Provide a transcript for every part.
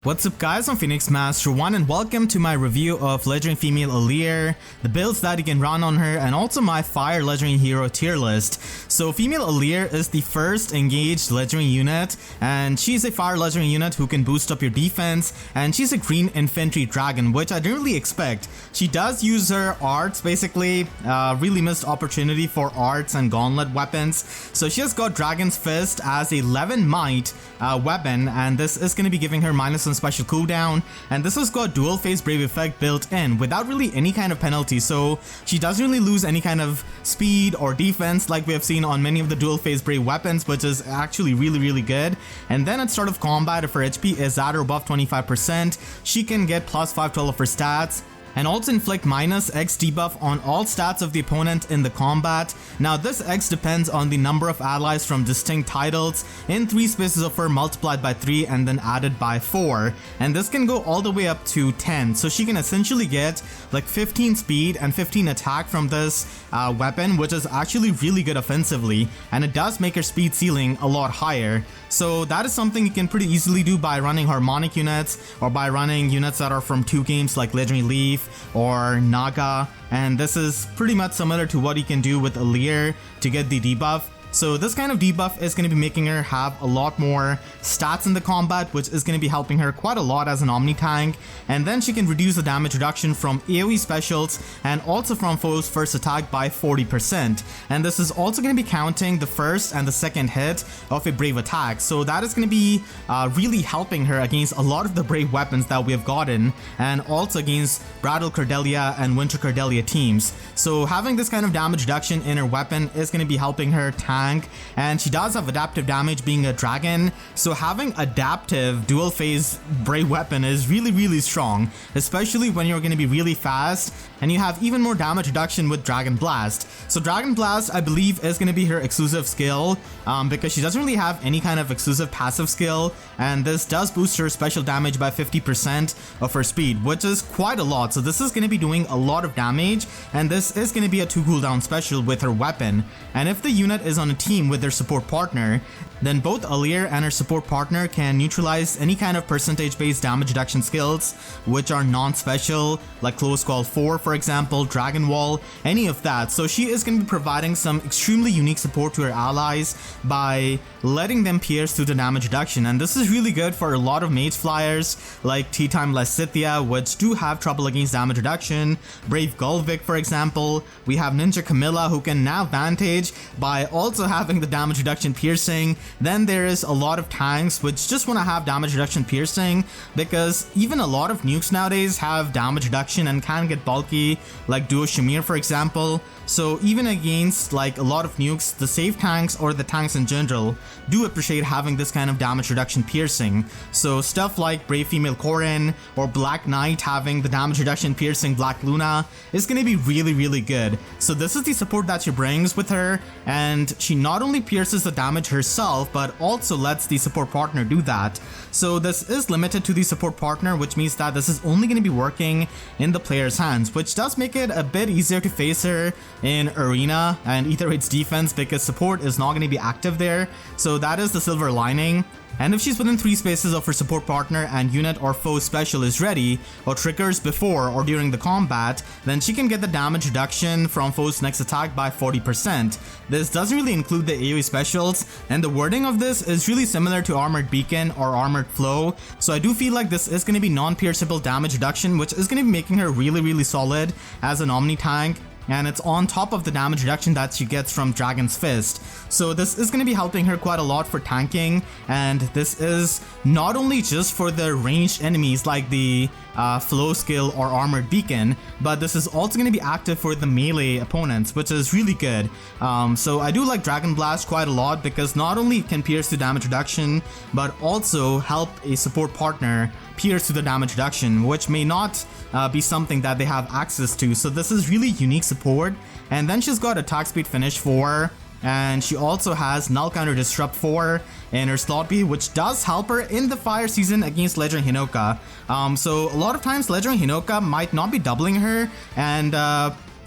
What's up guys, I'm Phoenix Master 1 and welcome to my review of Legendary Female Alear, the builds that you can run on her, and also my Fire Legendary Hero tier list. So Female Alear is the first engaged Legendary unit, and she's a Fire Legendary unit who can boost up your defense, and she's a Green Infantry Dragon, which I didn't really expect. She does use her arts, basically, really missed opportunity for arts and gauntlet weapons. So she has got Dragon's Fist as a 11 might weapon, and this is going to be giving her -1 special cooldown, and this has got dual phase brave effect built in without really any kind of penalty, so she doesn't really lose any kind of speed or defense like we have seen on many of the dual phase brave weapons, which is actually really good. And then at start of combat, if her HP is at or above 25%, she can get +5 to all of her stats, and also inflict -X debuff on all stats of the opponent in the combat. Now this X depends on the number of allies from distinct titles in 3 spaces of her multiplied by 3 and then added by 4, and this can go all the way up to 10, so she can essentially get like 15 speed and 15 attack from this weapon, which is actually really good offensively, and it does make her speed ceiling a lot higher. So that is something you can pretty easily do by running harmonic units or by running units that are from 2 games like Legendary Leaf or Naga, and this is pretty much similar to what you can do with Alear to get the debuff. So this kind of debuff is going to be making her have a lot more stats in the combat, which is going to be helping her quite a lot as an Omni tank, and then she can reduce the damage reduction from AoE specials and also from foes first attack by 40%, and this is also going to be counting the first and the second hit of a brave attack, so that is going to be really helping her against a lot of the brave weapons that we have gotten, and also against Brattle Cordelia and Winter Cordelia teams. So having this kind of damage reduction in her weapon is going to be helping her tank, and she does have adaptive damage being a dragon, so having adaptive dual phase brave weapon is really strong, especially when you're going to be really fast, and you have even more damage reduction with Dragon Blast. So Dragon Blast, I believe, is going to be her exclusive skill, because she doesn't really have any kind of exclusive passive skill, and this does boost her special damage by 50% of her speed, which is quite a lot. So this is going to be doing a lot of damage, and this is going to be a 2 cooldown special with her weapon, and if the unit is on a team with their support partner, then both Alear and her support partner can neutralize any kind of percentage based damage reduction skills which are non-special, like Close Call 4 for example, Dragon Wall, any of that. So she is going to be providing some extremely unique support to her allies by letting them pierce through the damage reduction, and this is really good for a lot of mage flyers like Tea Time Lysithea, which do have trouble against damage reduction, Brave Gulvik for example. We have Ninja Camilla, who can now vantage by also having the damage reduction piercing. Then there is a lot of tanks which just want to have damage reduction piercing, because even a lot of nukes nowadays have damage reduction and can get bulky, like Duo Shamir for example. So even against like a lot of nukes, the safe tanks or the tanks in general do appreciate having this kind of damage reduction piercing. So stuff like Brave Female Corrin or Black Knight having the damage reduction piercing Black Luna is going to be really good. So this is the support that she brings with her, and she not only pierces the damage herself but also lets the support partner do that. So this is limited to the support partner, which means that this is only going to be working in the player's hands, which does make it a bit easier to face her in arena and Ether Raid's defense, because support is not going to be active there. So that is the silver lining. And if she's within 3 spaces of her support partner and unit or foe special is ready or triggers before or during the combat, then she can get the damage reduction from foe's next attack by 40%. This doesn't really include the AoE specials, and the wording of this is really similar to Armored Beacon or Armored Flow, so I do feel like this is going to be non-pierceable damage reduction, which is going to be making her really solid as an Omni tank, and it's on top of the damage reduction that she gets from Dragon's Fist. So this is going to be helping her quite a lot for tanking, and this is not only just for the ranged enemies like the Flow skill or Armored Beacon, but this is also going to be active for the melee opponents, which is really good. So I do like Dragon Blast quite a lot, because not only it can pierce the damage reduction but also help a support partner pierce to the damage reduction, which may not be something that they have access to. So this is really unique support. And then she's got attack speed finish 4, and she also has Null Counter Disrupt 4 in her slot B, which does help her in the fire season against Legendary Hinoka. So a lot of times Legendary Hinoka might not be doubling her, and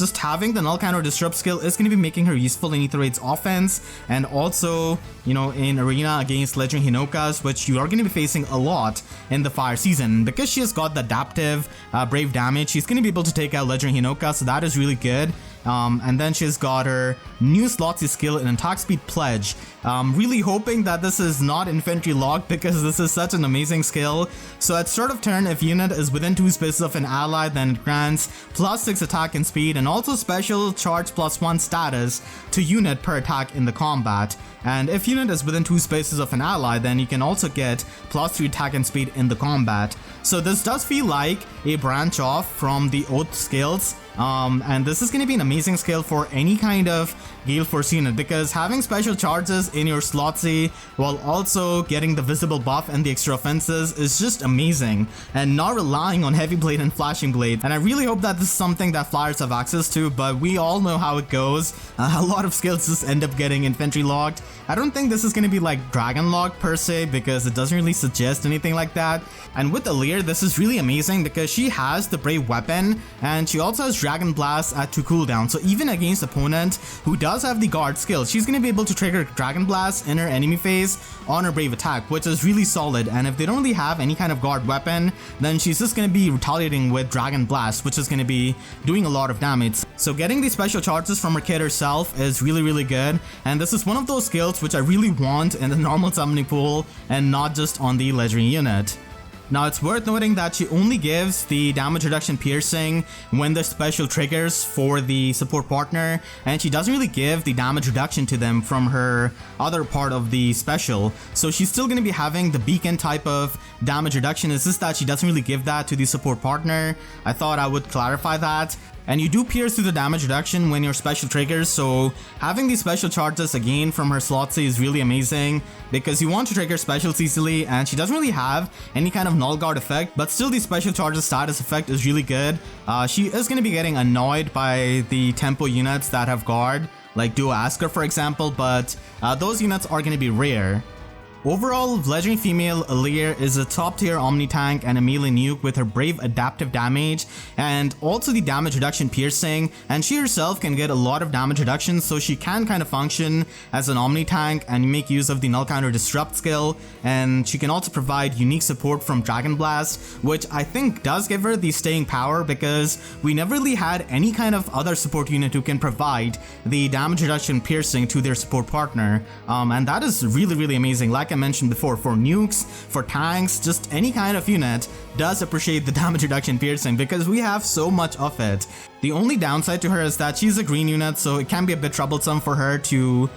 just having the null counter disrupt skill is going to be making her useful in Ether Raid's offense, and also, you know, in arena against Legendary Hinokas, which you are going to be facing a lot in the fire season. Because she has got the adaptive brave damage, she's going to be able to take out Legendary Hinoka, so that is really good. And then she's got her new Slotsy skill in attack speed pledge. Really hoping that this is not infantry locked, because this is such an amazing skill. So at start of turn, if unit is within 2 spaces of an ally, then it grants +6 attack and speed, and also special charge +1 status to unit per attack in the combat. And if unit is within 2 spaces of an ally, then you can also get +3 attack and speed in the combat. So this does feel like a branch off from the Oath skills. And this is going to be an amazing skill for any kind of Gale Force unit, because having special charges in your Slotsy while also getting the visible buff and the extra offenses is just amazing, and not relying on Heavy Blade and Flashing Blade. And I really hope that this is something that Flyers have access to, but we all know how it goes. A lot of skills just end up getting infantry locked. I don't think this is going to be like Dragon locked per se, because it doesn't really suggest anything like that. And with Alear, this is really amazing because she has the Brave weapon, and she also has Dragon Blast at 2 cooldown. So even against opponent who does have the guard skill, she's going to be able to trigger Dragon Blast in her enemy phase on her Brave attack, which is really solid. And if they don't really have any kind of guard weapon, then she's just going to be retaliating with Dragon Blast, which is going to be doing a lot of damage. So getting these special charges from her kit herself is really good, and this is one of those skills which I really want in the normal summoning pool and not just on the legendary unit. Now it's worth noting that she only gives the damage reduction piercing when the special triggers for the support partner, and she doesn't really give the damage reduction to them from her other part of the special. So she's still going to be having the beacon type of damage reduction, it's just that she doesn't really give that to the support partner. I thought I would clarify that. And you do pierce through the damage reduction when your special triggers, so having these special charges again from her Slotsy is really amazing, because you want to trigger specials easily, and she doesn't really have any kind of null guard effect, but still the special charges status effect is really good. She is going to be getting annoyed by the tempo units that have guard, like Duo Asker for example, but those units are going to be rare. Overall, Legendary Female Alear is a top tier Omni tank and a melee nuke with her brave adaptive damage and also the damage reduction piercing, and she herself can get a lot of damage reduction, so she can kind of function as an Omni tank and make use of the null counter disrupt skill, and she can also provide unique support from Dragon Blast, which I think does give her the staying power, because we never really had any kind of other support unit who can provide the damage reduction piercing to their support partner, and that is really amazing. Like I mentioned before, for nukes, for tanks, just any kind of unit does appreciate the damage reduction piercing because we have so much of it. The only downside to her is that she's a green unit, so it can be a bit troublesome for her to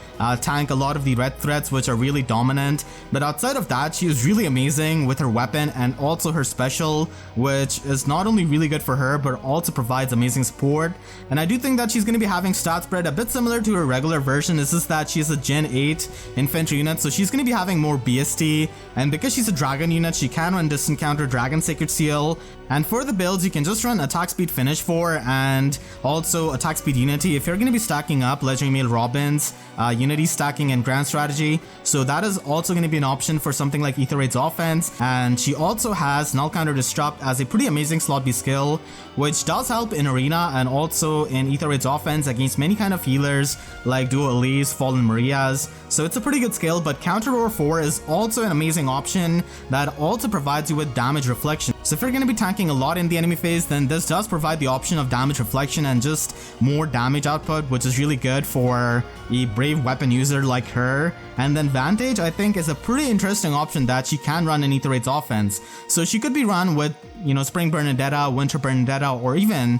tank a lot of the red threats, which are really dominant. But outside of that, she is really amazing with her weapon and also her special, which is not only really good for her, but also provides amazing support. And I do think that she's going to be having stat spread a bit similar to her regular version. It's just that she's a Gen 8 infantry unit, so she's going to be having more BST. And because she's a dragon unit, she can run distant counter Dragon Sacred Seal. And for the builds, you can just run attack speed finish 4 and also attack speed unity if you're going to be stacking up Legendary Male Robins, unity stacking and grand strategy. So that is also going to be an option for something like Ether Raid's offense. And she also has null counter disrupt as a pretty amazing slot B skill, which does help in arena and also in Ether Raid's offense against many kind of healers like Duo Elise, Fallen Marias. So it's a pretty good skill, but Counter Roar 4 is also an amazing option that also provides you with damage reflection. So if you're going to be tanking a lot in the enemy phase, then this does provide the option of damage reflection and just more damage output, which is really good for a brave weapon user like her. And then Vantage, I think, is a pretty interesting option that she can run in Ether Raid's offense. So she could be run with, you know, Spring Bernadetta, Winter Bernadetta, or even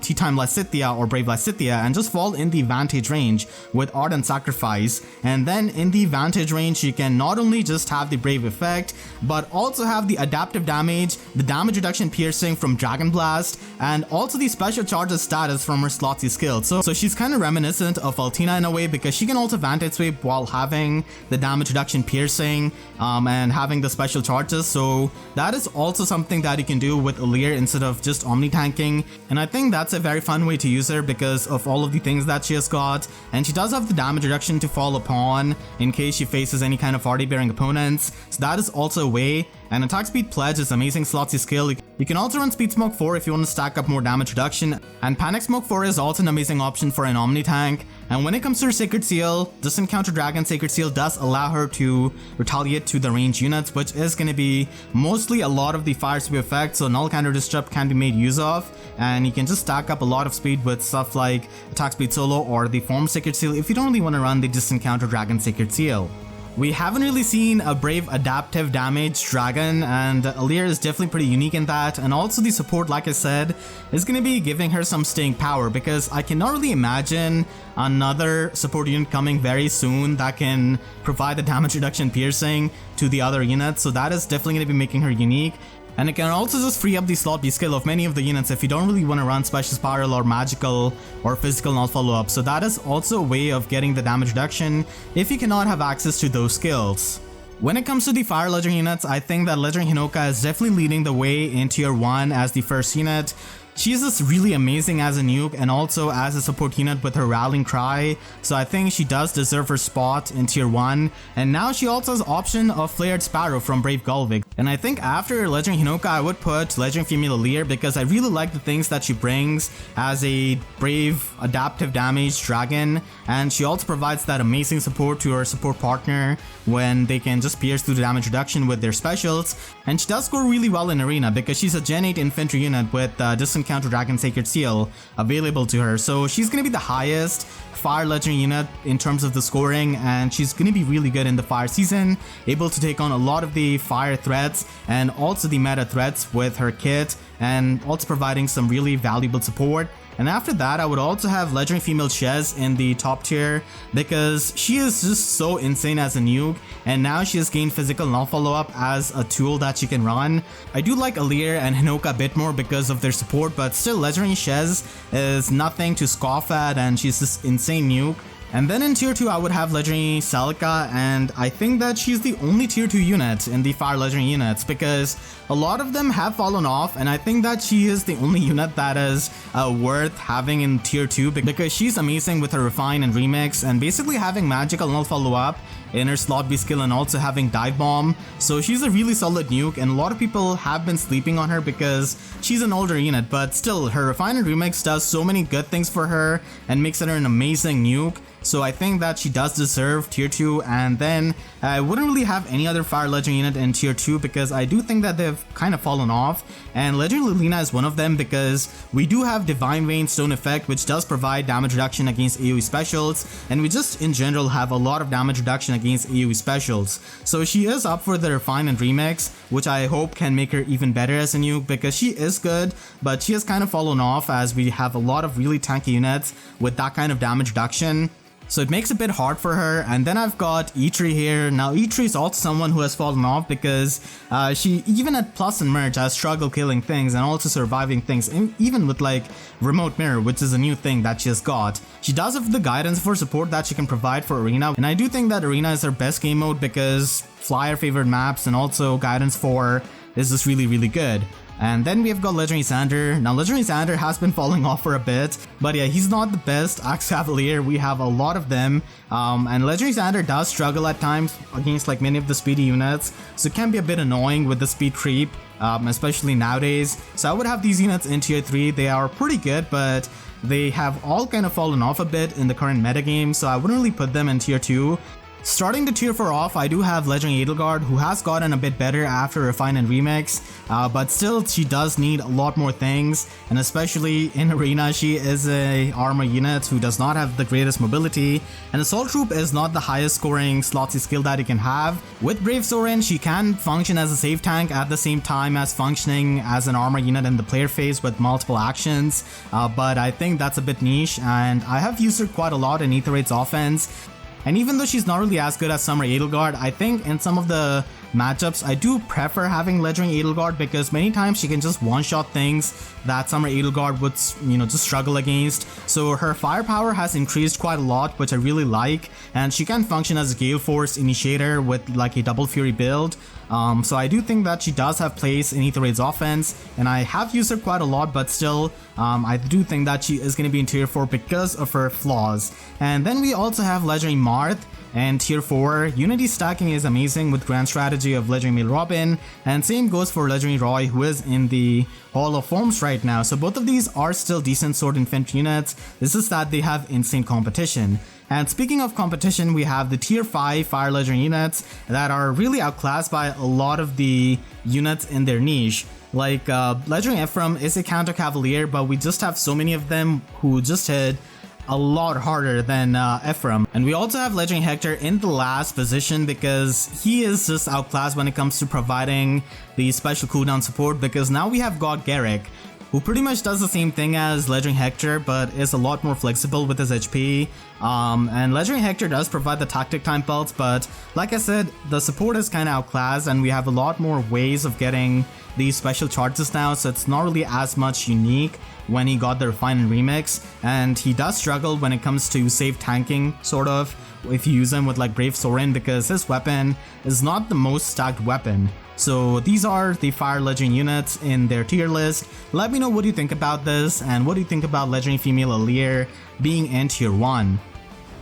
Tea Time Lysithea or Brave Lysithea, and just fall in the Vantage range with Ardent Sacrifice. And then in the Vantage range, she can not only just have the Brave effect, but also have the adaptive damage, the damage reduction piercing from Dragon Blast, and also the special charges status from her Slotsy skill. So she's kind of reminiscent of Altina in a way, because she can also Vantage Sweep while having the damage reduction piercing and having the special charges. So that is also something that you can can do with Alear instead of just Omni tanking, and I think that's a very fun way to use her because of all of the things that she has got, and she does have the damage reduction to fall upon in case she faces any kind of RD bearing opponents, so that is also a way. And attack speed pledge is amazing slotsy skill. You can also run speed smoke 4 if you want to stack up more damage reduction, and panic smoke 4 is also an amazing option for an Omni tank. And when it comes to her Sacred Seal, this Encounter Dragon Sacred Seal does allow her to retaliate to the range units, which is going to be mostly a lot of the fire speed effect, so null counter disrupt can be made use of, and you can just stack up a lot of speed with stuff like attack speed solo or the form Sacred Seal if you don't really want to run the Distant Counter Dragon Sacred Seal. We haven't really seen a Brave adaptive damage dragon, and Alear is definitely pretty unique in that, and also the support, like I said, is going to be giving her some staying power because I cannot really imagine another support unit coming very soon that can provide the damage reduction piercing to the other units, so that is definitely going to be making her unique. And it can also just free up the slot B skill of many of the units if you don't really want to run special spiral or magical or physical null follow up. So that is also a way of getting the damage reduction if you cannot have access to those skills. When it comes to the fire legendary units, I think that Legendary Hinoka is definitely leading the way in tier 1 as the first unit. She's just really amazing as a nuke and also as a support unit with her rallying cry, so I think she does deserve her spot in tier 1, and now she also has option of Flared Sparrow from Brave Gullwig. And I think after Legendary Hinoka I would put Legendary Female Alear because I really like the things that she brings as a Brave adaptive damage dragon, and she also provides that amazing support to her support partner when they can just pierce through the damage reduction with their specials, and she does score really well in arena because she's a Gen 8 infantry unit with Distant Counter Dragon Sacred Seal available to her, so she's going to be the highest fire legendary unit in terms of the scoring, and she's going to be really good in the fire season, able to take on a lot of the fire threats and also the meta threats with her kit, and also providing some really valuable support. And after that, I would also have Legendary Female Chez in the top tier because she is just so insane as a nuke, and now she has gained physical null follow-up as a tool that she can run. I do like Alear and Hinoka a bit more because of their support, but still Legendary Chez is nothing to scoff at, and she's this insane nuke. And then in tier 2 I would have Legendary Celica, and I think that she's the only tier 2 unit in the fire legendary units because a lot of them have fallen off, and I think that she is the only unit that is worth having in tier 2 because she's amazing with her refine and remix and basically having magical null follow up in her slot B skill and also having dive bomb. So she's a really solid nuke, and a lot of people have been sleeping on her because she's an older unit, but still her refine and remix does so many good things for her and makes her an amazing nuke. So I think that she does deserve tier 2, and then I wouldn't really have any other fire legend unit in tier 2 because I do think that they've kind of fallen off, and Legendary Lilina is one of them because we do have Divine Vein Stone effect, which does provide damage reduction against AoE specials, and we just in general have a lot of damage reduction against AoE specials. So she is up for the refine and remix, which I hope can make her even better as a nuke because she is good, but she has kind of fallen off as we have a lot of really tanky units with that kind of damage reduction. So it makes it a bit hard for her. And then I've got E3 here. Now E3 is also someone who has fallen off because she, even at Plus and Merge, has struggled killing things and also surviving things, even with like Remote Mirror, which is a new thing that she has got. She does have the guidance for support that she can provide for Arena, and I do think that Arena is her best game mode because flyer favored maps and also guidance for is just really good. And then we have got Legendary Xander. Now Legendary Xander has been falling off for a bit, but yeah, he's not the best Axe Cavalier. We have a lot of them, and Legendary Xander does struggle at times against like many of the speedy units, so it can be a bit annoying with the speed creep, especially nowadays. So I would have these units in tier 3. They are pretty good, but they have all kind of fallen off a bit in the current metagame, so I wouldn't really put them in tier 2. Starting the tier 4 off, I do have Legendary Edelgard, who has gotten a bit better after Refine and Remix, but still she does need a lot more things, and especially in Arena she is a armor unit who does not have the greatest mobility, and Assault Troop is not the highest scoring slotsy skill that you can have. With Brave Sorin, she can function as a safe tank at the same time as functioning as an armor unit in the player phase with multiple actions, but I think that's a bit niche, and I have used her quite a lot in Aether Raid's offense. And even though she's not really as good as Summer Edelgard, I think in some of the matchups I do prefer having Legendary Edelgard because many times she can just one-shot things that Summer Edelgard would, just struggle against. So her firepower has increased quite a lot, which I really like, and she can function as a Gale Force initiator with like a Double Fury build. So I do think that she does have place in Aether Raid's offense, and I have used her quite a lot, but still, I do think that she is going to be in tier 4 because of her flaws. And then we also have Legendary Marth. And tier 4, Unity stacking is amazing with Grand Strategy of Legendary Male Robin, and same goes for Legendary Roy, who is in the Hall of Forms right now. So both of these are still decent Sword Infantry units, this is that they have insane competition. And speaking of competition, we have the tier 5 Fire Legendary units that are really outclassed by a lot of the units in their niche. Like Legendary Ephraim is a counter cavalier, but we just have so many of them who just hit a lot harder than Ephraim. And we also have Legendary Hector in the last position because he is just outclassed when it comes to providing the special cooldown support, because now we have God Garrick, who pretty much does the same thing as Legendary Hector but is a lot more flexible with his HP. And Legendary Hector does provide the tactic time pulse, but like I said, the support is kind of outclassed and we have a lot more ways of getting these special charges now, so it's not really as much unique when he got the Refine and Remix, and he does struggle when it comes to safe tanking, sort of, if you use him with like Brave Sorin, because his weapon is not the most stacked weapon. So these are the Fire Legend units in their tier list. Let me know what you think about this, and what do you think about Legendary Female Alear being in tier 1.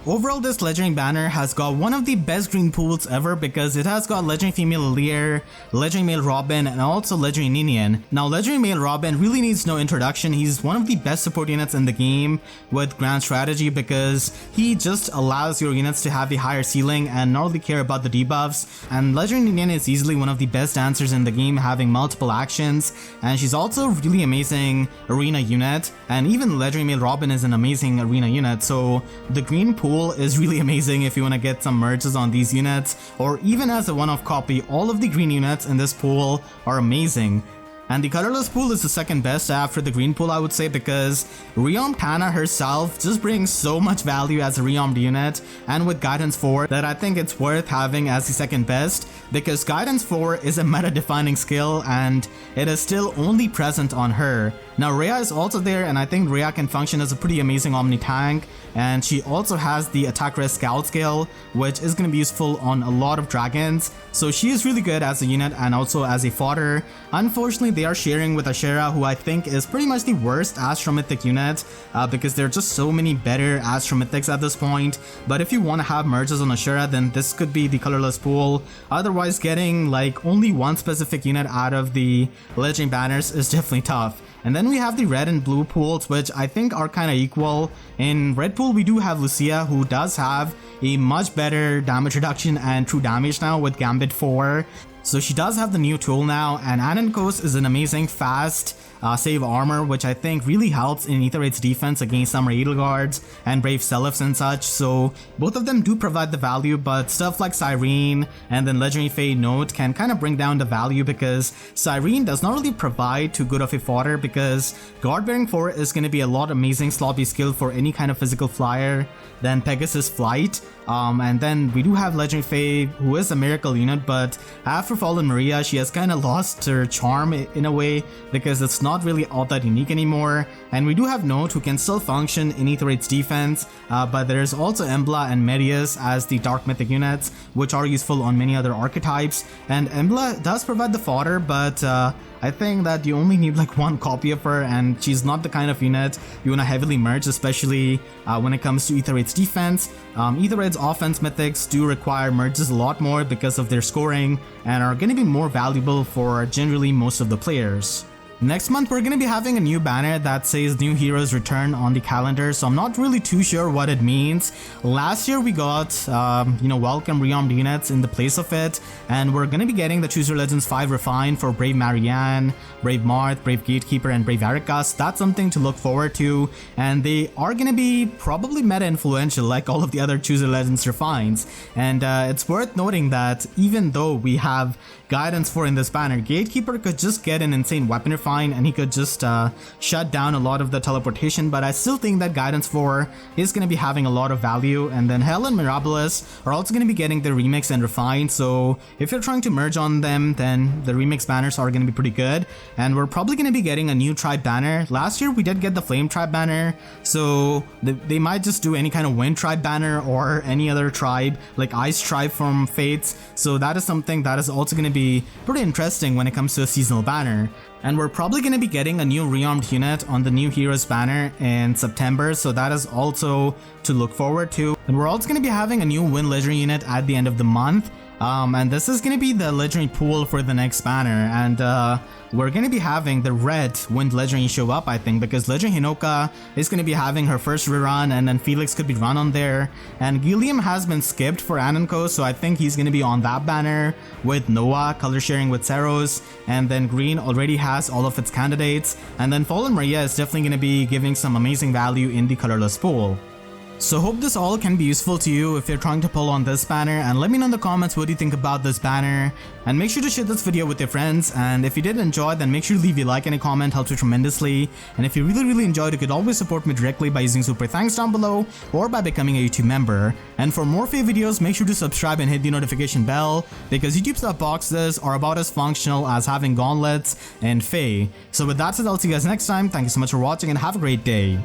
Overall, this Legendary banner has got one of the best green pools ever because it has got Legendary Female Alear, Legendary Male Robin, and also Legendary Ninian. Now, Legendary Male Robin really needs no introduction. He's one of the best support units in the game with Grand Strategy because he just allows your units to have a higher ceiling and not really care about the debuffs. And Legendary Ninian is easily one of the best dancers in the game, having multiple actions, and she's also a really amazing arena unit. And even Legendary Male Robin is an amazing arena unit, so the green pool is really amazing if you want to get some merges on these units, or even as a one-off copy. All of the green units in this pool are amazing. And the colorless pool is the second best after the green pool, I would say, because Rearmed Tana herself just brings so much value as a rearmed unit, and with Guidance 4 that I think it's worth having as the second best, because Guidance 4 is a meta defining skill and it is still only present on her. Now Rhea is also there, and I think Rhea can function as a pretty amazing Omni tank, and she also has the Attack Rest Scout skill, which is going to be useful on a lot of dragons, so she is really good as a unit and also as a fodder. Unfortunately, they are sharing with Ashera, who I think is pretty much the worst Astro Mythic unit, because there are just so many better Astro Mythics at this point. But if you want to have merges on Ashera, then this could be the colorless pool. Otherwise, getting like only one specific unit out of the Legendary banners is definitely tough. And then we have the red and blue pools, which I think are kind of equal. In red pool, we do have Lucia, who does have a much better damage reduction and true damage now with Gambit 4. So she does have the new tool now, and Anankos is an amazing fast save armor, which I think really helps in Aether Raid's defense against Summer Edelguards and Brave Celephs and such. So both of them do provide the value, but stuff like Cyrene and then Legendary Fade Note can kind of bring down the value, because Cyrene does not really provide too good of a fodder, because Guard Bearing 4 is going to be a lot amazing sloppy skill for any kind of physical flyer than Pegasus Flight. And then we do have Legendary Fae, who is a miracle unit, but after Fallen Maria, she has kind of lost her charm in a way, because it's not really all that unique anymore. And we do have Note, who can still function in Aether Raid's defense, but there's also Embla and Medius as the Dark Mythic units, which are useful on many other archetypes. And Embla does provide the fodder, but I think that you only need like one copy of her, and she's not the kind of unit you want to heavily merge, especially when it comes to Aether Raid's defense. Aether Raid's offense mythics do require merges a lot more because of their scoring, and are going to be more valuable for generally most of the players. Next month, we're going to be having a new banner that says New Heroes Return on the calendar, so I'm not really too sure what it means. Last year we got, welcome rearmed units in the place of it, and we're going to be getting the Choose Your Legends 5 Refine for Brave Marianne, Brave Marth, Brave Gatekeeper, and Brave Erica. So that's something to look forward to, and they are going to be probably meta influential like all of the other Choose Your Legends refines. And it's worth noting that even though we have Guidance 4 in this banner, Gatekeeper could just get an insane weapon refine fine and he could just shut down a lot of the teleportation, but I still think that Guidance 4 is going to be having a lot of value. And then Hell and Mirabilis are also going to be getting the remix and refined, so if you're trying to merge on them, then the remix banners are going to be pretty good. And we're probably going to be getting a new tribe banner. Last year we did get the Flame tribe banner, so they might just do any kind of Wind tribe banner or any other tribe like Ice tribe from Fates, so that is something that is also going to be pretty interesting when it comes to a seasonal banner. And we're probably going to be getting a new rearmed unit on the new heroes banner in September, so that is also to look forward to. And we're also going to be having a new Wind legendary unit at the end of the month. And this is going to be the legendary pool for the next banner, and we're going to be having the red Wind legendary show up, I think, because Legendary Hinoka is going to be having her first rerun, and then Felix could be run on there, and Gilliam has been skipped for Ananko, so I think he's going to be on that banner with Noah, color sharing with Ceros, and then Green already has all of its candidates, and then Fallen Maria is definitely going to be giving some amazing value in the colorless pool. So hope this all can be useful to you if you're trying to pull on this banner, and let me know in the comments what you think about this banner, and make sure to share this video with your friends. And if you did enjoy, then make sure to leave a like and a comment, helps me tremendously. And if you really enjoyed, you could always support me directly by using super thanks down below or by becoming a YouTube member. And for more FEH videos, make sure to subscribe and hit the notification bell, because YouTube sub boxes are about as functional as having gauntlets and FEH. So with that said, I'll see you guys next time. Thank you so much for watching and have a great day.